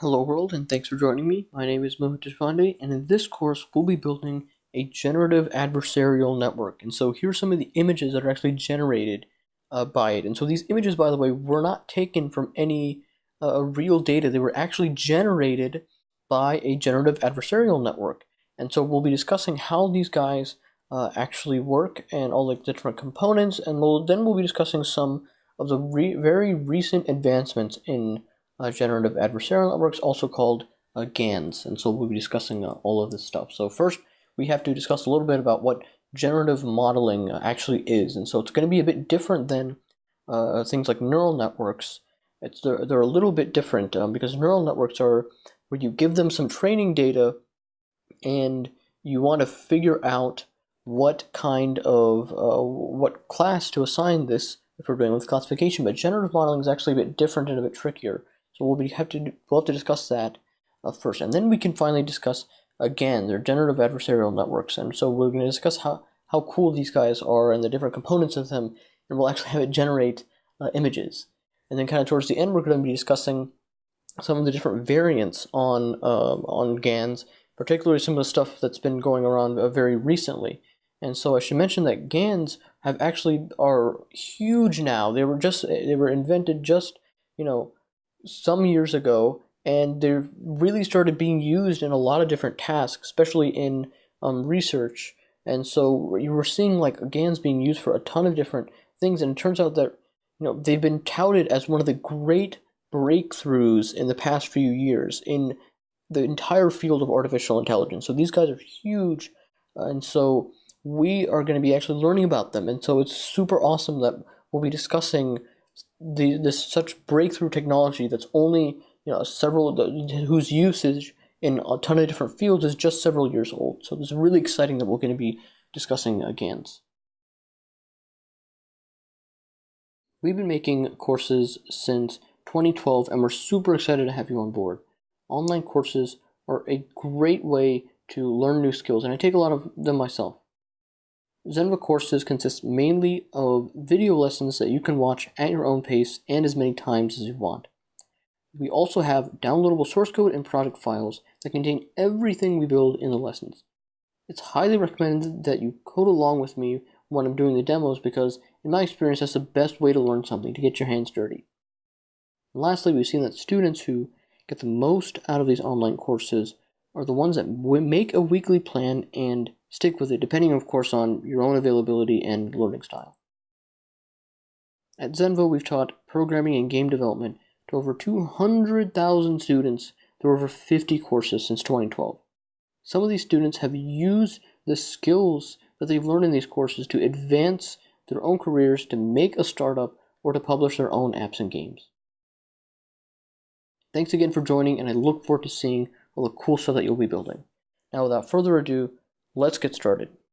Hello world, and thanks for joining me. My name is Mohit Deshpande, and in this course we'll be building a generative adversarial network. And so here's some of the images that are actually generated by it. And so these images, by the way, were not taken from any real data. They were actually generated by a generative adversarial network. And so we'll be discussing how these guys actually work and all the different components, and then we'll be discussing some of the very recent advancements in generative adversarial networks, also called GANs. And so we'll be discussing all of this stuff. So first, we have to discuss a little bit about what generative modeling actually is. And so it's going to be a bit different than things like neural networks. They're a little bit different because neural networks are where you give them some training data and you want to figure out what kind of what class to assign this if we're dealing with classification. But generative modeling is actually a bit different and a bit trickier. So we'll have to discuss that first, and then we can finally discuss again their generative adversarial networks. And so we're going to discuss how cool these guys are and the different components of them, and we'll actually have it generate images. And then kind of towards the end, we're going to be discussing some of the different variants on GANs, particularly some of the stuff that's been going around very recently. And so I should mention that GANs are huge now. They were invented just some years ago, and they've really started being used in a lot of different tasks, especially in research. And so you were seeing like GANs being used for a ton of different things, and it turns out that they've been touted as one of the great breakthroughs in the past few years in the entire field of artificial intelligence. So these guys are huge, and so we are going to be actually learning about them. And so it's super awesome that we'll be discussing this such breakthrough technology that's only whose usage in a ton of different fields is just several years old. So it's really exciting that we're going to be discussing GANs. We've been making courses since 2012, and we're super excited to have you on board. Online courses are a great way to learn new skills, and I take a lot of them myself. Zenva courses consist mainly of video lessons that you can watch at your own pace and as many times as you want. We also have downloadable source code and project files that contain everything we build in the lessons. It's highly recommended that you code along with me when I'm doing the demos because, in my experience, that's the best way to learn something, to get your hands dirty. And lastly, we've seen that students who get the most out of these online courses are the ones that make a weekly plan and stick with it, depending, of course, on your own availability and learning style. At Zenva, we've taught programming and game development to over 200,000 students through over 50 courses since 2012. Some of these students have used the skills that they've learned in these courses to advance their own careers, to make a startup, or to publish their own apps and games. Thanks again for joining, and I look forward to seeing all the cool stuff that you'll be building. Now, without further ado, let's get started.